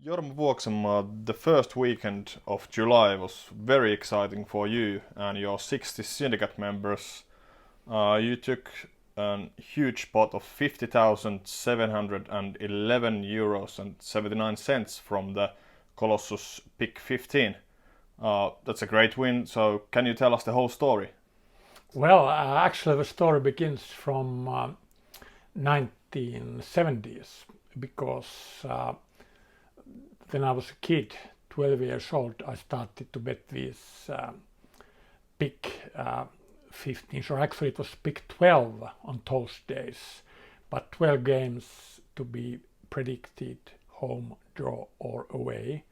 Jorma Vuoksenmaa, the first weekend of July was very exciting for you and your 60 syndicate members. You took a huge pot of 50,711 euros and 79 cents from the Colossus Pick15. That's a great win, so can you tell us the whole story? Well, actually the story begins from 1970s because when I was a kid, 12 years old, I started to bet these Pick 15, or actually it was Pick 12 on those days, but 12 games to be predicted, home, draw or away.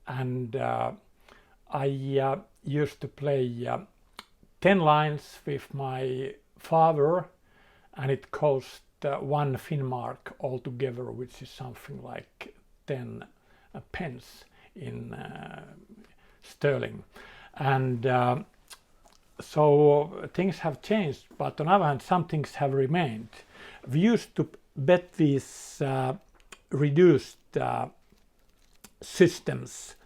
And I used to play 10 lines with my father, and it cost 1 Finnmark altogether, which is something like 10 pence in sterling. And so things have changed, but on the other hand, some things have remained. We used to bet these reduced systems.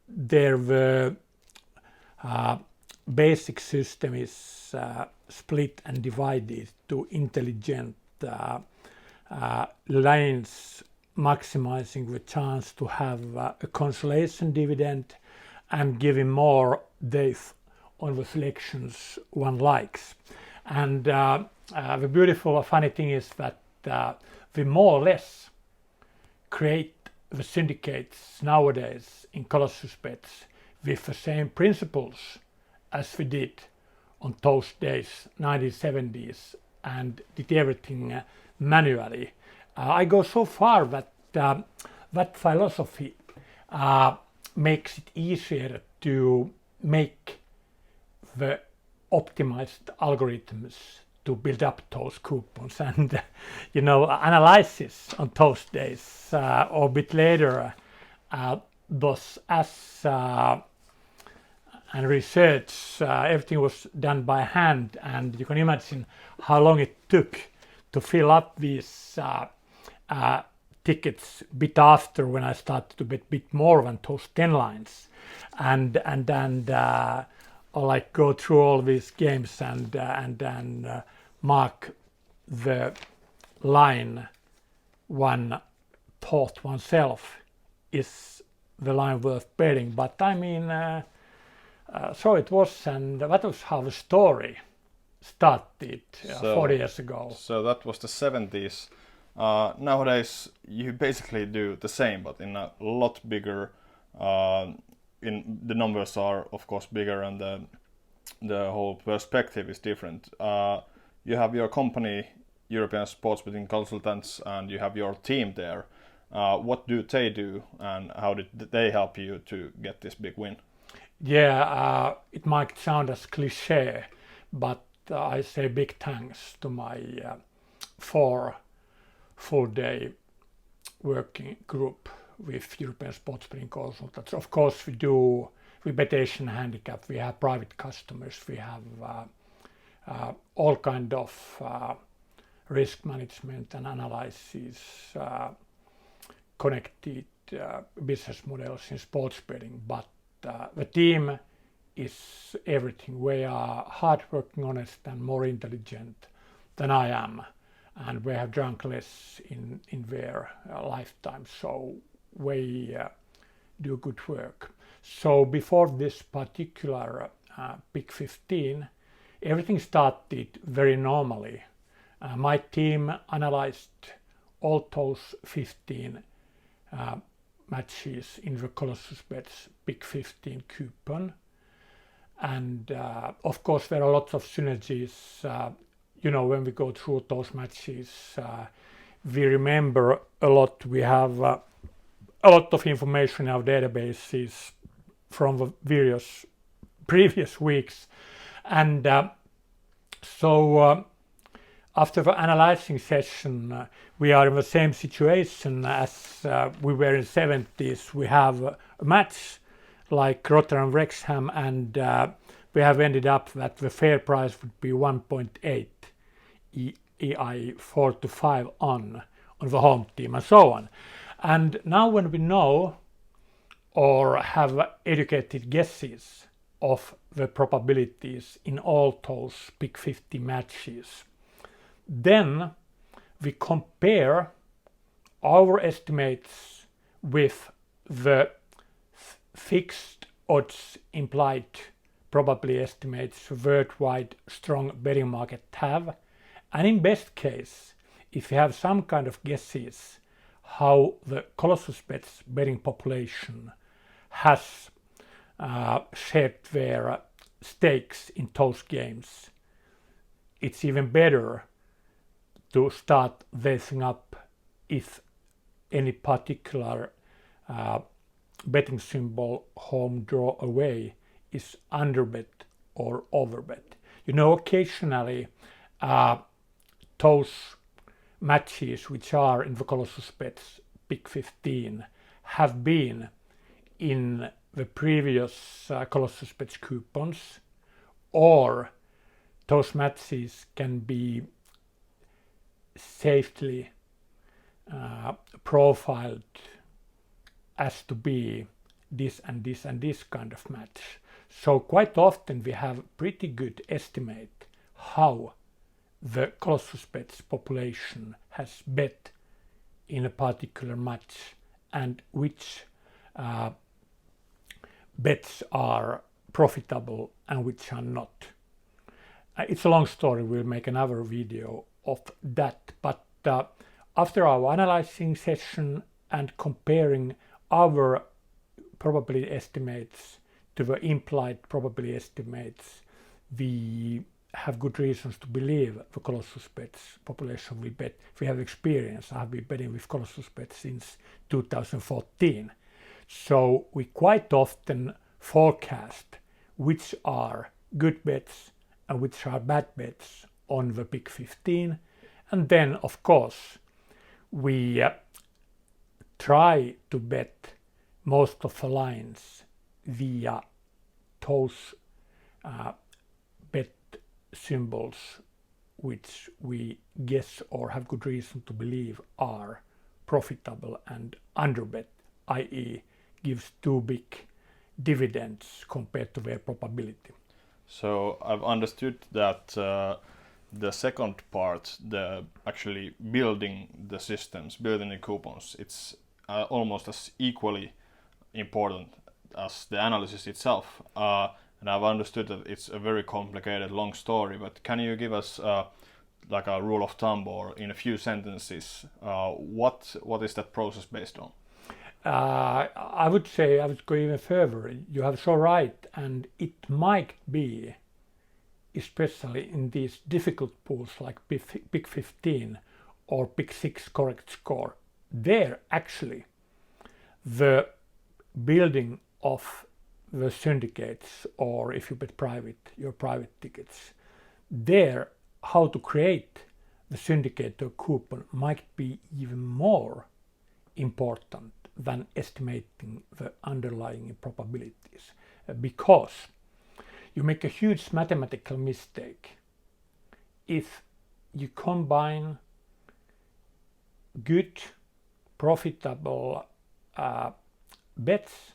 Their basic system is split and divided to intelligent lines, maximizing the chance to have a consolation dividend and giving more depth on the selections one likes. And the beautiful funny thing is that we more or less create the syndicates nowadays in Colossus bets with the same principles as we did on those days, 1970s, and did everything manually. I go so far that that philosophy makes it easier to make the optimized algorithms to build up those coupons, and analysis on those days or a bit later was as and research, everything was done by hand, and you can imagine how long it took to fill up these tickets bit after when I started to bet bit more than those 10 lines, and like go through all these games and then mark the line one thought oneself is the line worth betting. But I mean, so it was, and that was how the story started 40 years ago. So that was the 70s. Nowadays you basically do the same, but in a lot bigger. In the numbers are of course bigger, and the whole perspective is different. You have your company, European Sports Betting Consultants, and you have your team there. What do they do, and how did they help you to get this big win? Yeah, it might sound as cliche, but I say big thanks to my 4 full-day working group with European Sports Betting Consultants. Of course, we bet Asian handicap, we have private customers, we have all kind of risk management and analysis, connected business models in sports betting, but the team is everything. We are hardworking, honest, and more intelligent than I am, and we have drunk less in their lifetime, so we do good work. So before this particular Pick 15, everything started very normally. My team analyzed all those 15 matches in the Colossus Bets Pick 15 coupon, and of course there are lots of synergies. When we go through those matches, we remember a lot. We have a lot of information in our databases from the various previous weeks, and so after the analyzing session, we are in the same situation as we were in the 70s. We have a match like Rotterdam-Wrexham, and we have ended up that the fair price would be 1.8 EI 4 to 5 on the home team, and so on. And now when we know or have educated guesses of the probabilities in all those Pick15 matches, then we compare our estimates with the fixed odds implied probability estimates worldwide strong betting market have, and in best case, if you have some kind of guesses how the Colossus Bets betting population has shaped their stakes in those games, it's even better to start weighing up if any particular betting symbol, home, draw, away, is underbet or overbet. You know, occasionally those matches which are in the Colossus Bets Pick15 have been in the previous Colossus Bets coupons, or those matches can be safely profiled as to be this and this and this kind of match. So quite often we have pretty good estimate how the Colossus Bets population has bet in a particular match and which bets are profitable and which are not. It's a long story, we'll make another video of that, but after our analyzing session and comparing our probability estimates to the implied probability estimates, we have good reasons to believe the Colossus Bets population will bet. We have experience. I have been betting with Colossus Bets since 2014. So we quite often forecast which are good bets and which are bad bets on the Pick15. And then, of course, we try to bet most of the lines via those bet symbols which we guess or have good reason to believe are profitable and underbet, i.e. gives too big dividends compared to their probability. So I've understood that the second part, the actually building the systems, building the coupons, it's almost as equally important as the analysis itself. And I've understood that it's a very complicated, long story, but can you give us like a rule of thumb or in a few sentences, what is that process based on? I would say I would go even further. You have so right, and it might be, especially in these difficult pools like Pick15 or Pick6 correct score, there actually the building of the syndicates, or if you bet private, your private tickets, there how to create the syndicate or coupon might be even more important than estimating the underlying probabilities, because you make a huge mathematical mistake if you combine good, profitable bets,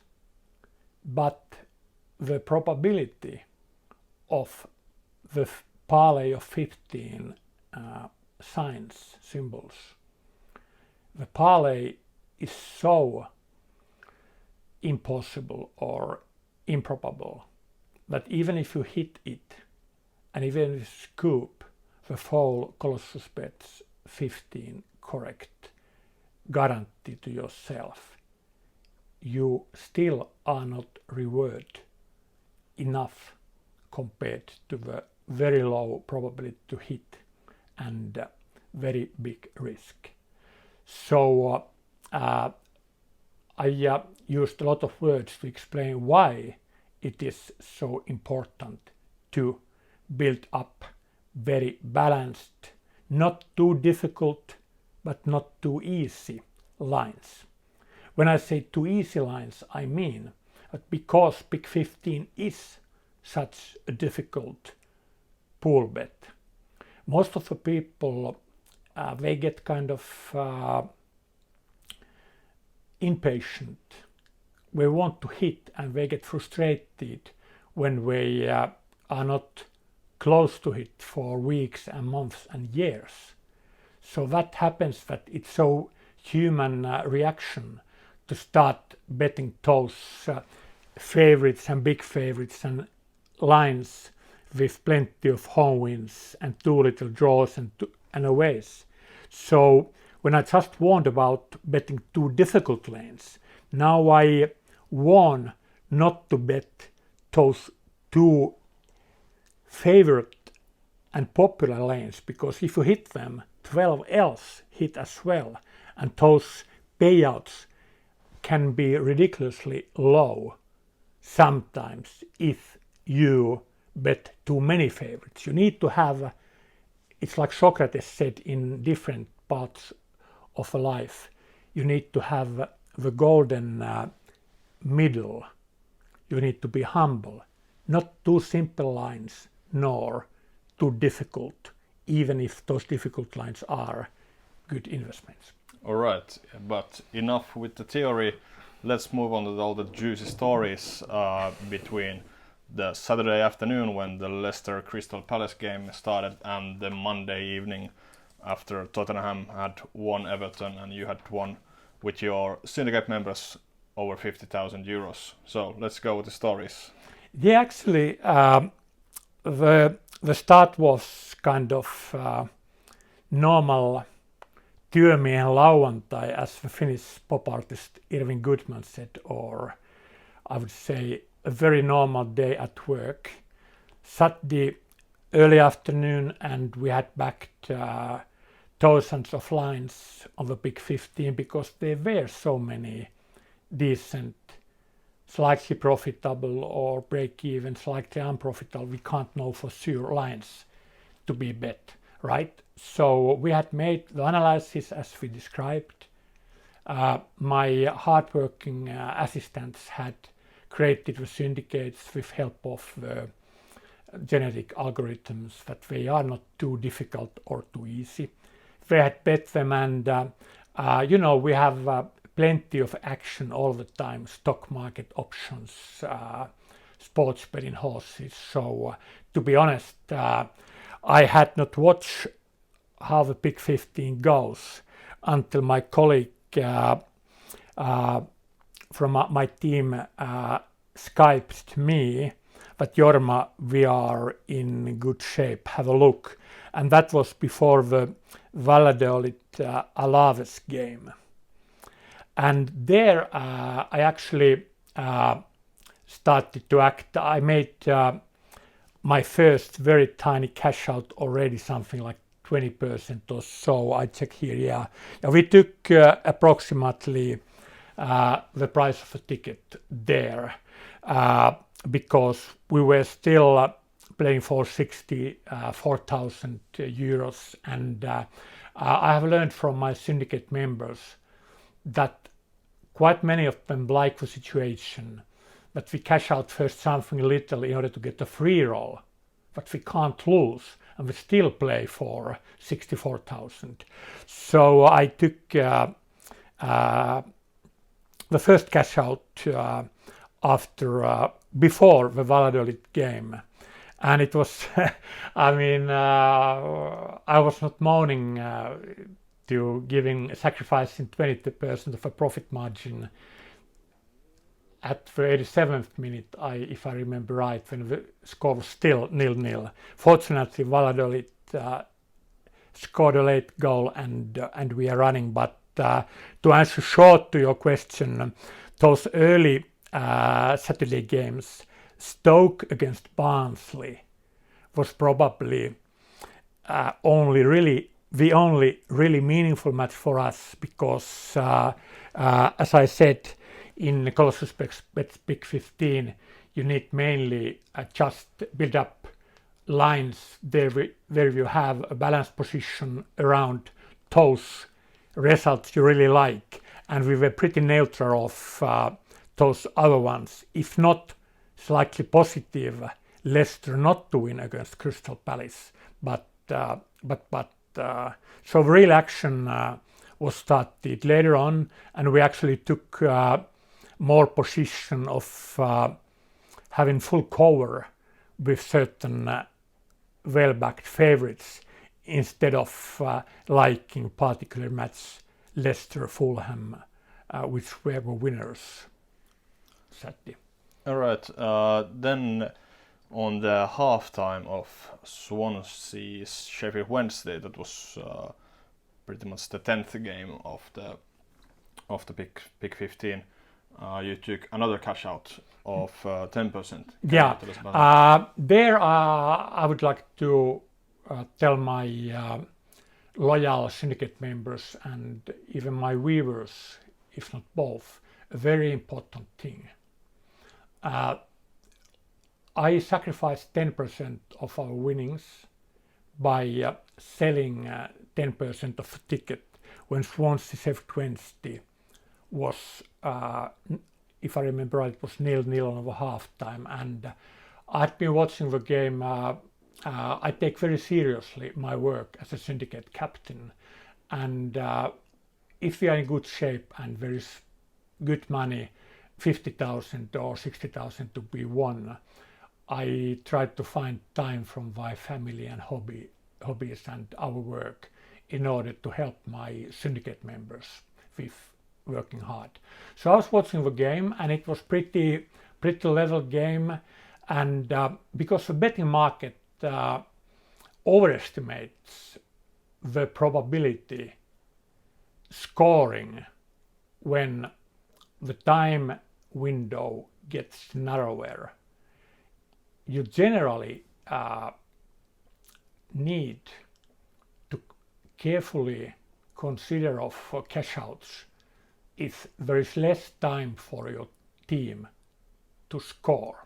but the probability of the parlay of 15 signs, symbols, the parlay is so impossible or improbable that even if you hit it and even if you scoop the full Colossus Bets 15 correct guarantee to yourself, you still are not rewarded enough compared to the very low probability to hit and very big risk. So I used a lot of words to explain why it is so important to build up very balanced, not too difficult, but not too easy lines. When I say too easy lines, I mean that because Pick15 is such a difficult pool bet, most of the people they get kind of impatient. We want to hit and they get frustrated when we are not close to hit for weeks and months and years. So that happens, that it's so human reaction to start betting those favorites and big favorites and lines with plenty of home wins and too little draws and aways. So when I just warned about betting too difficult lanes, now I warn not to bet those too favorite and popular lanes, because if you hit them, 12 else hit as well, and those payouts can be ridiculously low sometimes if you bet too many favorites. You need to have, it's like Socrates said in different parts of a life, you need to have the golden middle. You need to be humble, not too simple lines nor too difficult, even if those difficult lines are good investments. All right, but enough with the theory. Let's move on to all the juicy stories between the Saturday afternoon when the Leicester Crystal Palace game started and the Monday evening after Tottenham had won Everton and you had won with your syndicate members over 50,000 euros. So let's go with the stories. Yeah, actually, the start was kind of normal työmiehen lauantai, as the Finnish pop artist Irving Goodman said, or I would say a very normal day at work. Saturday early afternoon, and we had backed thousands of lines on the Pick15 because there were so many decent, slightly profitable or break-even, slightly unprofitable, we can't know for sure, lines to be bet, right? So we had made the analysis as we described. My hardworking assistants had created the syndicates with help of the genetic algorithms, that they are not too difficult or too easy. They had bet them, and we have plenty of action all the time, stock market options, sports betting, horses. So to be honest, I had not watched how the Pick15 goes until my colleague from my team Skyped me that Jorma, we are in good shape, have a look. And that was before the Valladolid Alaves game. And there I actually started to act. I made my first very tiny cash out already, something like 20% or so. I check here, yeah. We took approximately the price of a ticket there because we were still playing for 64,000 euros. And I have learned from my syndicate members that quite many of them like the situation that we cash out first something little in order to get a free roll, but we can't lose, and we still play for 64,000. So I took the first cash out before the Valladolid game, and it was I was not moaning to sacrificing 20% of a profit margin at the 87th minute, if I remember right, when the score was still 0-0. Fortunately, Valladolid scored a late goal and we are running. But to answer short to your question, those early Saturday games, Stoke against Barnsley was probably the only really meaningful match for us, because as I said in Colossus Pick15, you need mainly just build up lines there where you have a balanced position around those results you really like, and we were pretty neutral of those other ones, if not slightly positive. Leicester not to win against Crystal Palace, but so real action was started later on, and we actually took more position of having full cover with certain well-backed favorites instead of liking particular match Leicester, Fulham, which were winners. Sadly. All right. Then on the halftime of Swansea's Sheffield Wednesday, that was pretty much the 10th game of the Pick 15. You took another cash out of 10%. Yeah. There, I would like to tell my loyal syndicate members and even my viewers, if not both, a very important thing. I sacrificed 10% of our winnings by selling 10% of a ticket when Swansea Sheffield Wednesday was, if I remember right, it was 0-0 over halftime. And I'd been watching the game. I take very seriously my work as a syndicate captain. And if we are in good shape and there is good money, 50,000 or 60,000 to be won, I try to find time from my family and hobbies and our work in order to help my syndicate members with working hard. So I was watching the game, and it was pretty level game, and because the betting market overestimates the probability scoring when the time window gets narrower, you generally need to carefully consider of cash outs if there is less time for your team to score.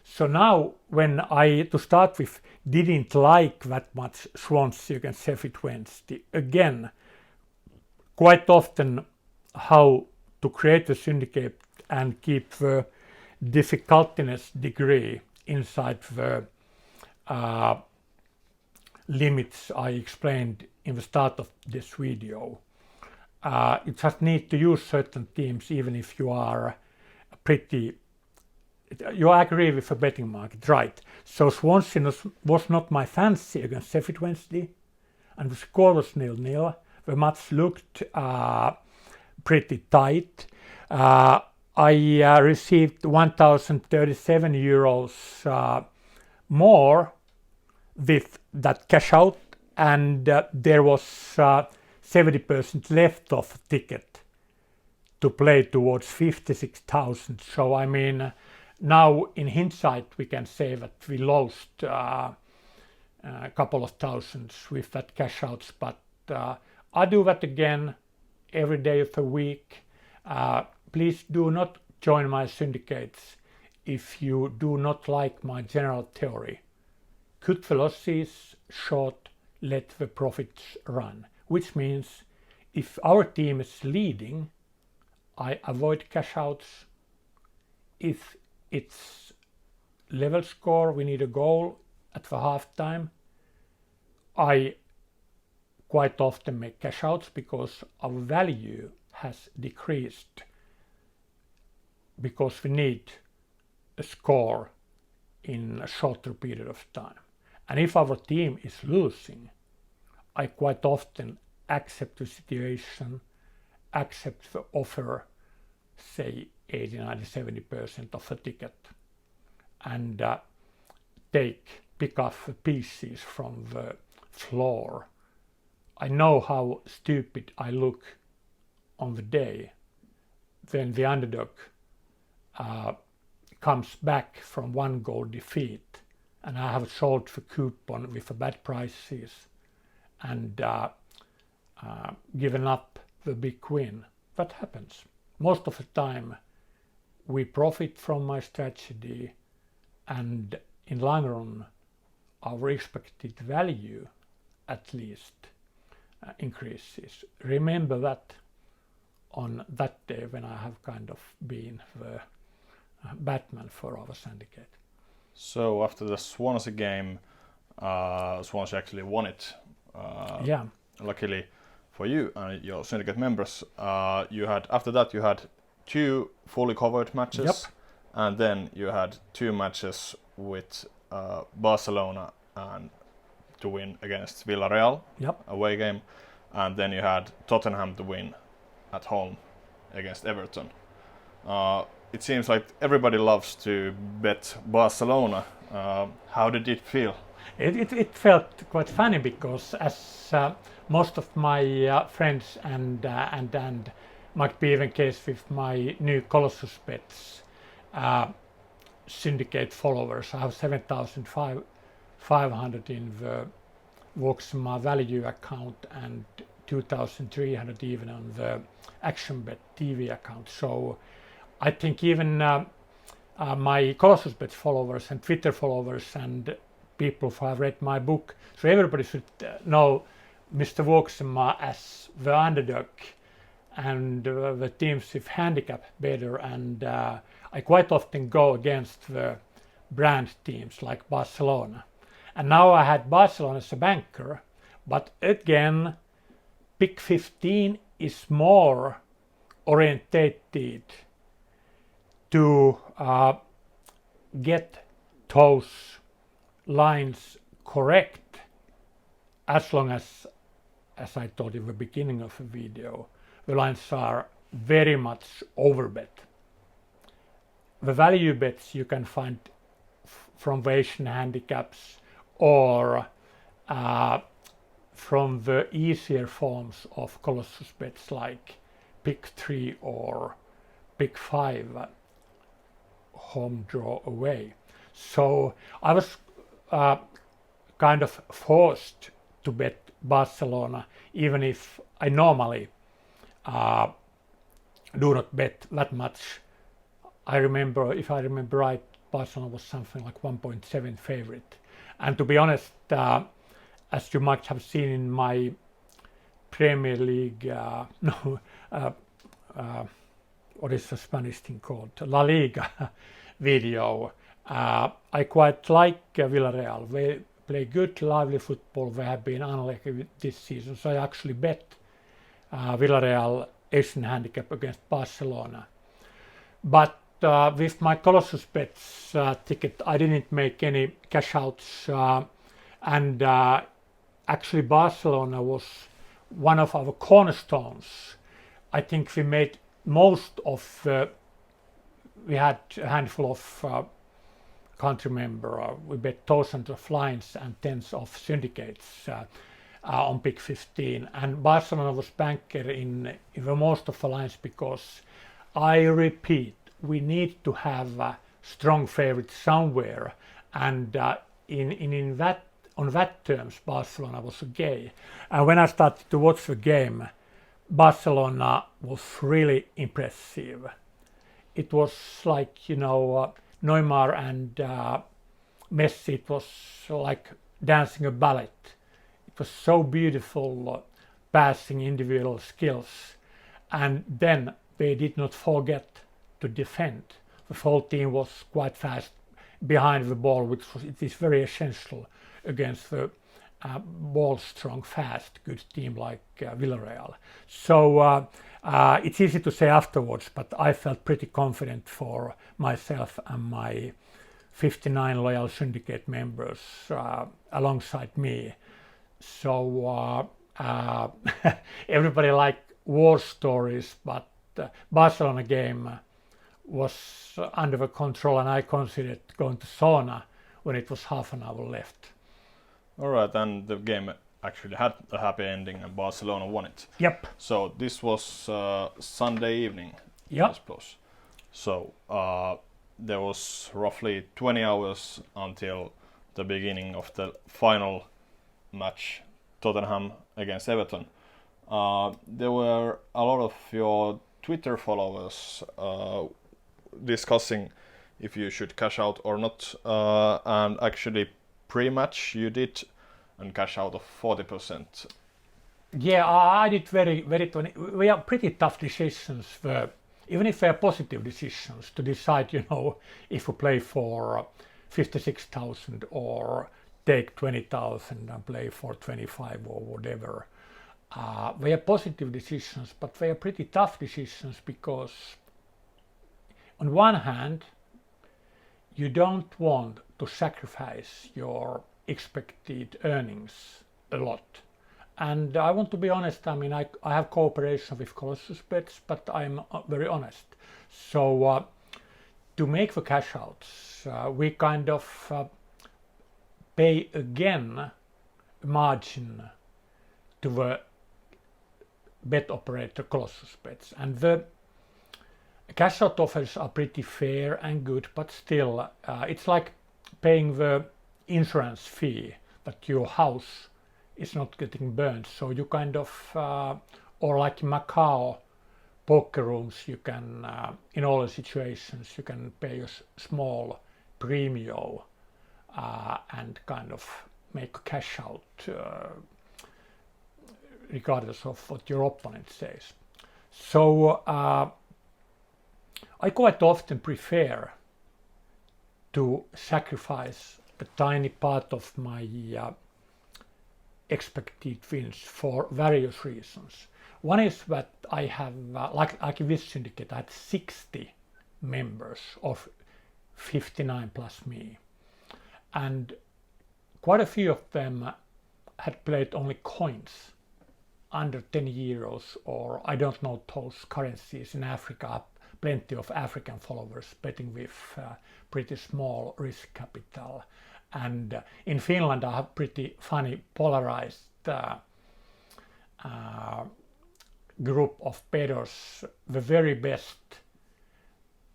So now, when I, to start with, didn't like that much Swansea against Sheffield Wednesday, again, quite often how to create a syndicate and keep the difficultiness degree inside the limits I explained in the start of this video. You just need to use certain teams even if you are you agree with the betting market, right? So Swansea was not my fancy against Sheffield Wednesday, and the score was 0-0. The match looked pretty tight. I received 1,037 euros more with that cash out, and there was 70% left of the ticket to play towards 56,000. So I mean, now in hindsight we can say that we lost a couple of thousands with that cash outs, but I do that again every day of the week. Please do not join my syndicates if you do not like my general theory. Cut the losses, short, let the profits run. Which means if our team is leading, I avoid cash outs. If it's level score, we need a goal at the halftime, I quite often make cash outs because our value has decreased, because we need a score in a shorter period of time. And if our team is losing, I quite often accept the situation, accept the offer, say 80, 90, 70% of a ticket, and pick up the pieces from the floor. I know how stupid I look on the day when the underdog comes back from 1-goal defeat, and I have sold the coupon with the bad prices and given up the big win. That happens. Most of the time we profit from my strategy, and in long run our expected value at least increases. Remember that on that day when I have kind of been the Batman for our syndicate. So after the Swansea game, Swansea actually won it. Yeah. Luckily for you and your syndicate members. You had after that you had 2 fully covered matches, Yep. and then you had 2 matches with Barcelona and to win against Villarreal, Yep. away game, and then you had Tottenham to win at home against Everton. It seems like everybody loves to bet Barcelona. How did it feel? It felt quite funny because as most of my friends and might be even case with my new Colossus bets syndicate followers. I have 7,500 in the Vuoksenmaa value account and 2,300 even on the Action Bet TV account. So I think even my Colossus Bet followers and Twitter followers and people who have read my book, so everybody should know Mr. Vuoksenmaa as the underdog and the teams with handicap better, and I quite often go against the brand teams like Barcelona. And now I had Barcelona as a banker, but again, Pick15 is more orientated to get those lines correct, as long as I told in the beginning of the video, the lines are very much overbet. The value bets you can find from the Asian handicaps or from the easier forms of Colossus bets like Pick 3 or Pick 5 home draw away. So I was kind of forced to bet Barcelona, even if I normally do not bet that much. I remember, if I remember right, Barcelona was something like 1.7 favorite. And to be honest, as you might have seen in my Premier League, what is the Spanish thing called? La Liga video, I quite like Villarreal. They play good, lively football. They have been unlucky this season. So I actually bet Villarreal Asian handicap against Barcelona. But with my Colossus bets ticket, I didn't make any cash outs. And actually Barcelona was one of our cornerstones. I think we made most of, we had a handful of, can't remember, we bet thousands of lines and tens of syndicates on Pick15. And Barcelona was banker in the most of the lines because I repeat, we need to have strong favorites somewhere. And in that, on that terms, Barcelona was gay. And when I started to watch the game, Barcelona was really impressive. It was like, you know, Neymar and Messi, it was like dancing a ballet. It was so beautiful, passing individual skills. And then they did not forget to defend. The whole team was quite fast behind the ball, which was, it is very essential against the ball strong, fast, good team like Villarreal. So it's easy to say afterwards, but I felt pretty confident for myself and my 59 loyal syndicate members alongside me. So everybody liked war stories, but Barcelona game was under the control, and I considered going to sauna when it was half an hour left. All right, and the game actually had a happy ending and Barcelona won it. Yep. So this was Sunday evening, Yep. I suppose. So there was roughly 20 hours until the beginning of the final match, Tottenham against Everton. There were a lot of your Twitter followers discussing if you should cash out or not, and actually pre-match you did and cash out of 40%. Yeah, I did very, we are pretty tough decisions, even if they are positive decisions, to decide, you know, if we play for 56,000 or take 20,000 and play for 25 or whatever. They are positive decisions, but they are pretty tough decisions because on one hand, you don't want to sacrifice your expected earnings a lot. And I want to be honest, I mean, I have cooperation with Colossus Bets, but I'm very honest. So to make the cash outs, we kind of pay again a margin to the bet operator Colossus Bets. And the cash out offers are pretty fair and good, but still it's like paying the insurance fee that your house is not getting burned. So you kind of, or like in Macau poker rooms, you can, in all the situations, you can pay a small premium and kind of make a cash out regardless of what your opponent says. So I quite often prefer to sacrifice a tiny part of my expected wins for various reasons. One is that I have, like in this syndicate, I had 60 members of 59 plus me. And quite a few of them had played only coins under 10 euros, or I don't know those currencies in Africa. Plenty of African followers betting with pretty small risk capital. And in Finland I have pretty funny polarized group of bettors, the very best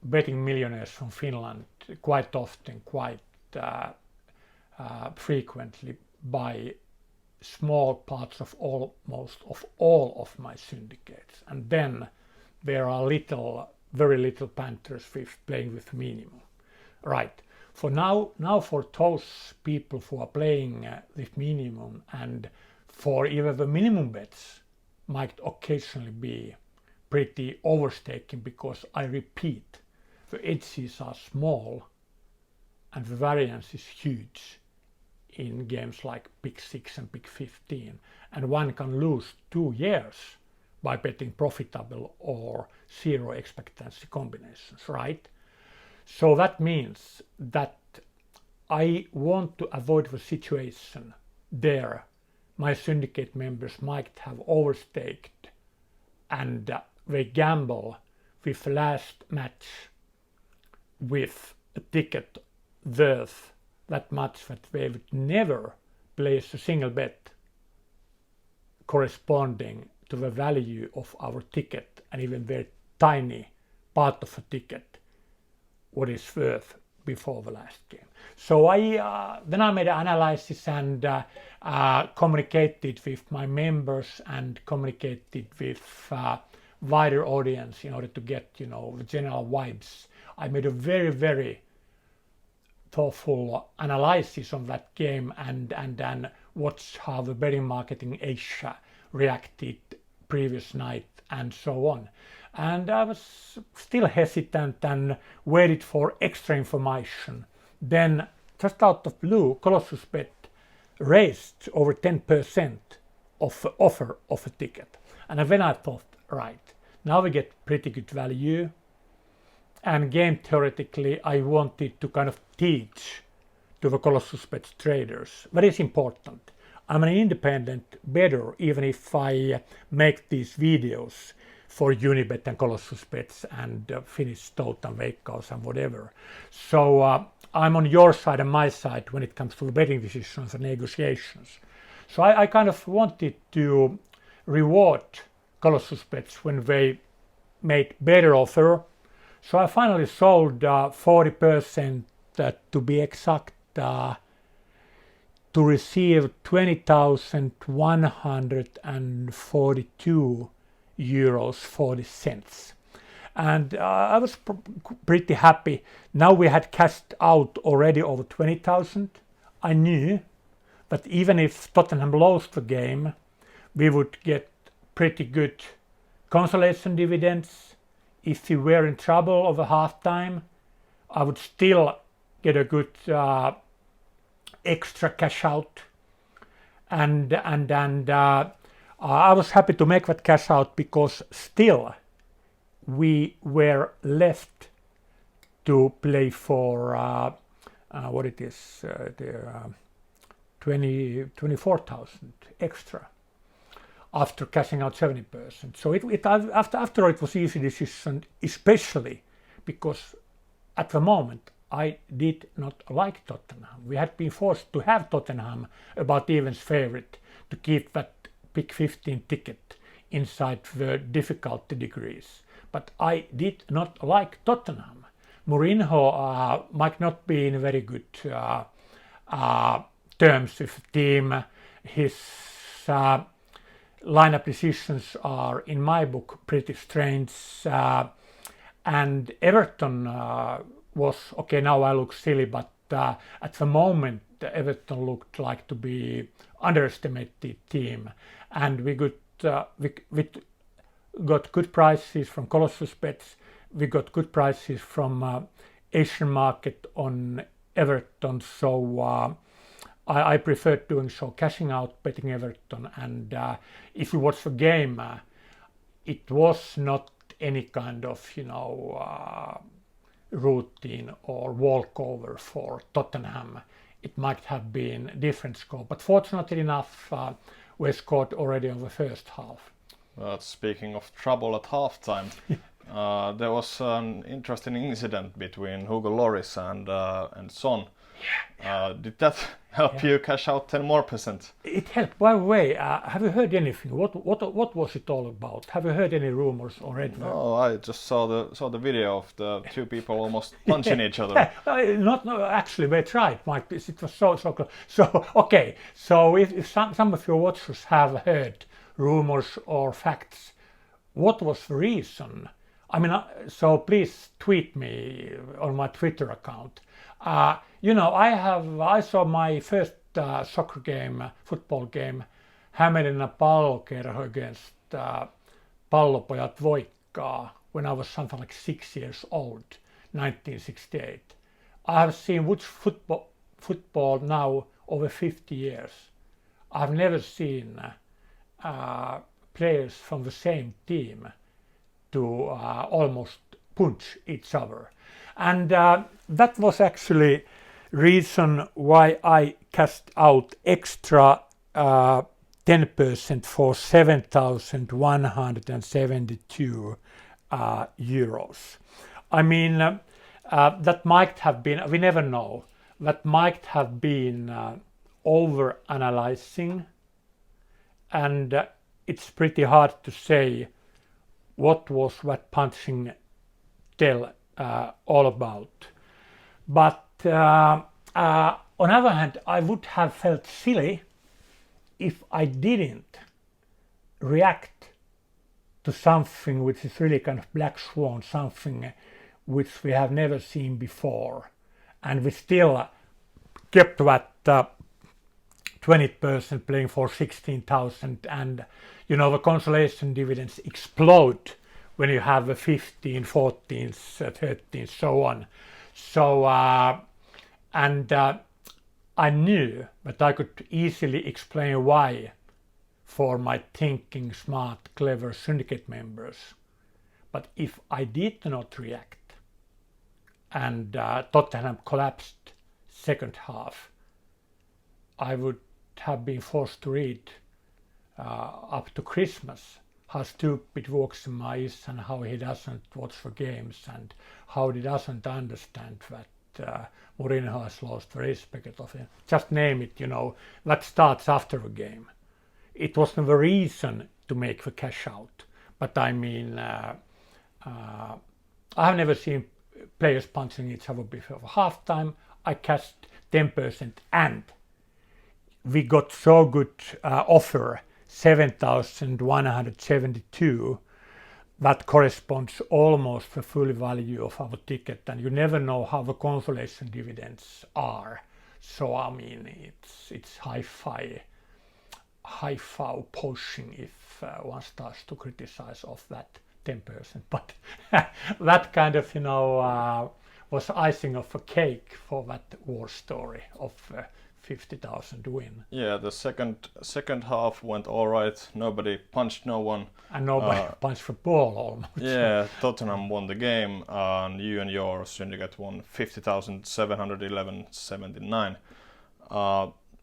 betting millionaires from Finland, quite often, quite frequently buy small parts of almost of all of my syndicates. And then there are very little panthers with playing with minimum. Right. For now for those people who are playing with minimum, and for even the minimum bets might occasionally be pretty overstaking, because I repeat, the edges are small and the variance is huge in games like Pick6 and Pick15, and one can lose 2 years by betting profitable or zero expectancy combinations, right? So that means that I want to avoid the situation there my syndicate members might have overstaked and they gamble with the last match with a ticket worth that much that they would never place a single bet corresponding to the value of our ticket, and even very tiny part of a ticket what is worth before the last game. So then I made an analysis and communicated with my members and communicated with wider audience in order to get the general vibes. I made a very thoughtful analysis on that game and then watched how the betting market in Asia reacted previous night and so on. And I was still hesitant and waited for extra information. Then, just out of blue, Colossus Bet raised over 10% of the offer of a ticket. And then I thought, right, now we get pretty good value. And game theoretically, I wanted to kind of teach to the Colossus Bet traders. That is important. I'm an independent bettor, even if I make these videos for Unibet and Colossus Bets and Finnish Total Veikkaus and whatever. So I'm on your side and my side when it comes to betting decisions and negotiations. So I kind of wanted to reward Colossus Bets when they made better offer. So I finally sold 40%, to be exact, to receive 20,142 euros 40 cents. And I was pretty happy. Now we had cashed out already over 20,000. I knew that even if Tottenham lost the game, we would get pretty good consolation dividends. If we were in trouble over halftime, I would still get a good extra cash out, and I was happy to make that cash out because still we were left to play for what it is, 24,000 extra after cashing out 70%. So after it was easy decision, especially because at the moment I did not like Tottenham. We had been forced to have Tottenham about Even's favorite to keep that Pick15 ticket inside the difficulty degrees. But I did not like Tottenham. Mourinho might not be in very good terms with the team. His lineup decisions are, in my book, pretty strange. And Everton was, okay, now I look silly, but at the moment Everton looked like to be underestimated team. And we got good prices from Colossus Bets. We got good prices from Asian market on Everton. So I preferred doing so, cashing out, betting Everton. And if you watch the game, it was not any kind of, routine or walkover for Tottenham. It might have been a different score, but fortunately enough, we scored already in the first half. Speaking of trouble at halftime, there was an interesting incident between Hugo Lloris and Son. Did that help you cash out 10% more? It helped. By the way, have you heard anything? What was it all about? Have you heard any rumors already? No, I just saw the video of the two people almost punching each other. No, actually, they tried, Mike. It was so close. So okay. So if some of your watchers have heard rumors or facts, what was the reason? I mean, so please tweet me on my Twitter account. I saw my first soccer game, football game, Hämeenlinna Pallokerho against Pallopojat Voikkaa when I was something like 6 years old, 1968. I have seen Wood's football now over 50 years. I've never seen players from the same team to almost punch each other. And that was actually reason why I cashed out extra 10% for 7,172 euros. I mean, that might have been, we never know, that might have been over analyzing, and it's pretty hard to say what was that punching tell all about. But on the other hand, I would have felt silly if I didn't react to something which is really kind of black swan, something which we have never seen before, and we still kept that 20% playing for 16,000, and the consolation dividends explode when you have a 15, 14, 13, so on. So I knew that I could easily explain why for my thinking, smart, clever syndicate members. But if I did not react and Tottenham collapsed second half, I would have been forced to read up to Christmas how stupid Vuoksenmaa is and how he doesn't watch the games and how he doesn't understand that Mourinho has lost the respect of him. Just name it, that starts after the game. It wasn't the reason to make the cash out, but I mean, I have never seen players punching each other before halftime. I cashed 10% and we got so good offer, 7,172, that corresponds almost the full value of our ticket, and you never know how the consolation dividends are. So I mean, it's hi-fi pushing if one starts to criticize of that 10%. But that kind of was icing of a cake for that war story of 50,000 win. Yeah, the second half went all right. Nobody punched no one. And nobody punched the ball almost. Yeah, Tottenham won the game, and you and your syndicate won 50,711.79.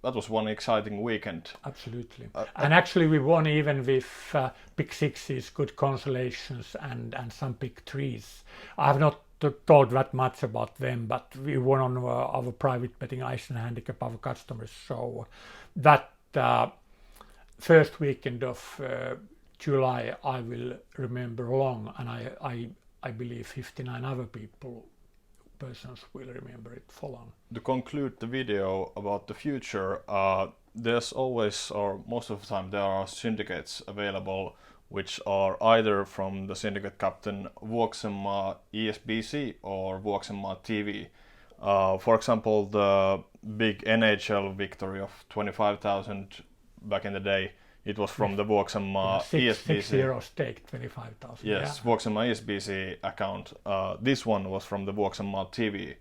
That was one exciting weekend. Absolutely. And actually we won even with pick sixes, good consolations, and some pick threes. I have not told that much about them, but we won on our private betting ice and handicap our customers. So that first weekend of July I will remember long, and I believe 59 other persons will remember it for long. To conclude the video about the future, there's always, or most of the time, there are syndicates available which are either from the syndicate captain Vuoksenmaa ESBC or Vuoksenmaa TV. For example, the big NHL victory of 25,000 back in the day, it was from the Vuoksenmaa ESBC. 6-0 stake, 25,000. Yes, yeah. Vuoksenmaa ESBC account. This one was from the Vuoksenmaa TV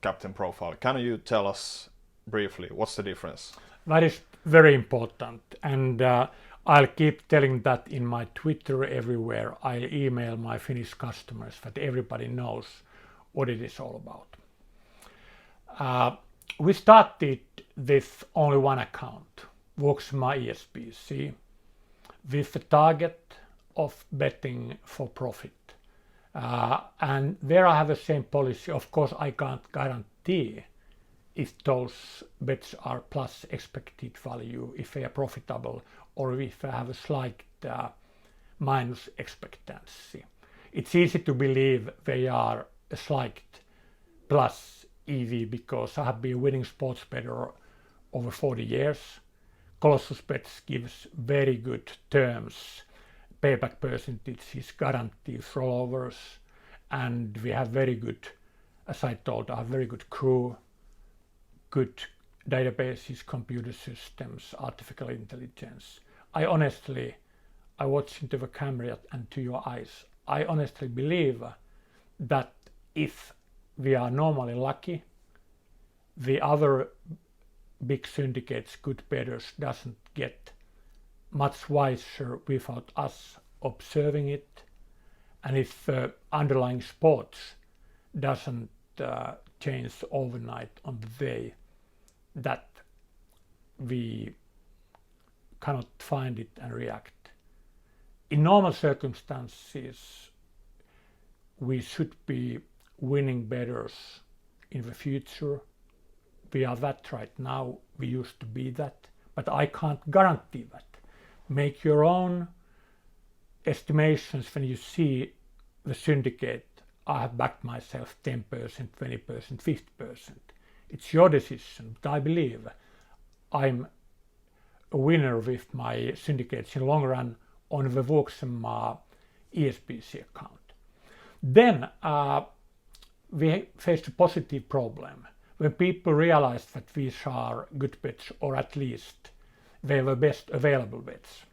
captain profile. Can you tell us briefly what's the difference? That is very important, and I'll keep telling that in my Twitter everywhere. I'll email my Finnish customers that everybody knows what it is all about. We started with only one account, Vuoksenmaa ESBC, with the target of betting for profit. And there I have the same policy. Of course, I can't guarantee if those bets are plus expected value, if they are profitable, or if they have a slight minus expectancy. It's easy to believe they are a slight plus EV because I have been winning sports bettor over 40 years. Colossus Bets gives very good terms, payback percentages, guarantees, rollovers, and we have very good, as I told, I have very good crew, good databases, computer systems, artificial intelligence. I watch into the camera and to your eyes. I honestly believe that if we are normally lucky, the other big syndicates, good bettors, doesn't get much wiser without us observing it. And if underlying sports doesn't change overnight on the day that we cannot find it and react. In normal circumstances, we should be winning bettors in the future. We are that right now, we used to be that, but I can't guarantee that. Make your own estimations when you see the syndicate. I have backed myself 10%, 20%, 50%. It's your decision, but I believe I'm a winner with my syndicates in the long run on the Vuoksenmaa ESBC account. Then we faced a positive problem. When people realized that these are good bets, or at least they were best available bets,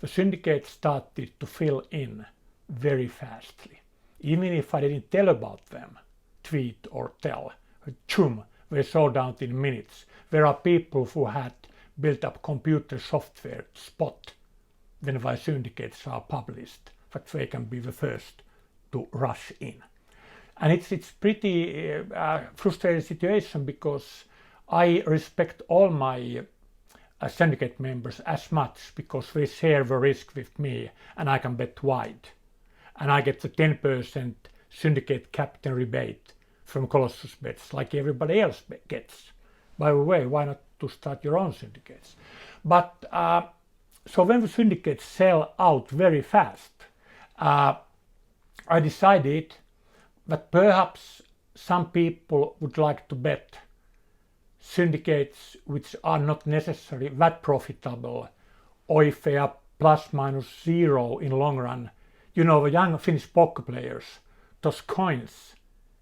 the syndicate started to fill in very fastly. Even if I didn't tell about them, tweet or tell, they sold out in minutes. There are people who had built up computer software to spot when my syndicates are published, that they can be the first to rush in. And it's pretty frustrating situation because I respect all my syndicate members as much because they share the risk with me and I can bet wide. And I get the 10% syndicate captain rebate from Colossus Bets like everybody else gets. By the way, why not to start your own syndicates? But so when the syndicates sell out very fast, I decided that perhaps some people would like to bet syndicates which are not necessarily that profitable, or if they are plus minus zero in long run. You know, the young Finnish poker players toss coins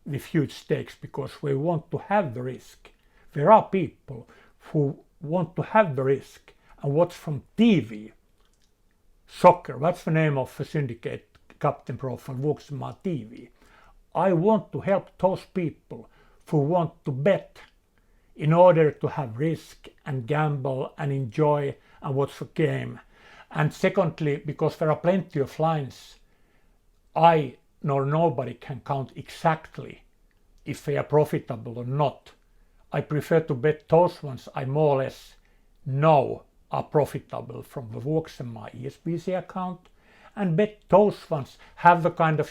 with huge stakes because they want to have the risk. There are people who want to have the risk and watch from TV. Soccer, that's the name of the syndicate captain profile, Vuoksenmaa TV. I want to help those people who want to bet in order to have risk and gamble and enjoy and watch the game. And secondly, because there are plenty of lines, I nor nobody can count exactly if they are profitable or not. I prefer to bet those ones I more or less know are profitable from the Vuoksenmaa ESBC account, and bet those ones have the kind of,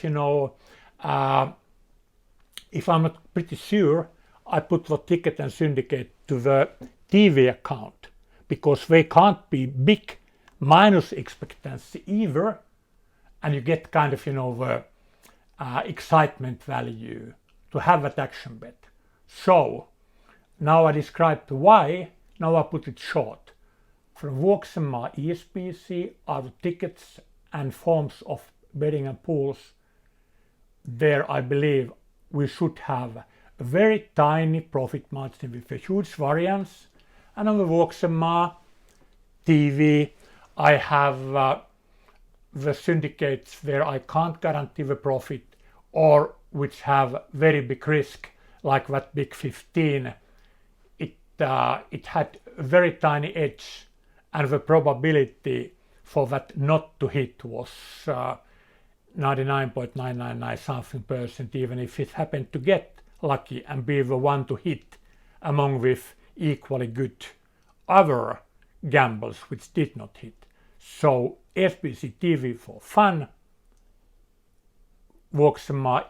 if I'm not pretty sure, I put the ticket and syndicate to the TV account, because they can't be big minus expectancy either, and you get kind of, the excitement value to have that action bet. So now I described why, now I put it short. From Vuoksenmaa ESBC are the tickets and forms of betting and pools. There I believe we should have a very tiny profit margin with a huge variance. And on the Vuoksenmaa TV I have the syndicates where I can't guarantee the profit, or which have very big risk, like that Pick15. It had a very tiny edge, and the probability for that not to hit was 99.999 something percent, even if it happened to get lucky and be the one to hit among with equally good other gambles which did not hit. So ESBC TV for fun, Vuoksenmaa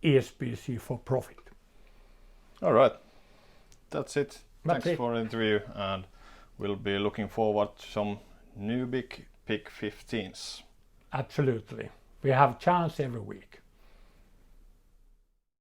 ESBC for profit. All right, that's it. That's Thanks it. for the interview, and we'll be looking forward to some new big Pick 15s. Absolutely. We have chance every week.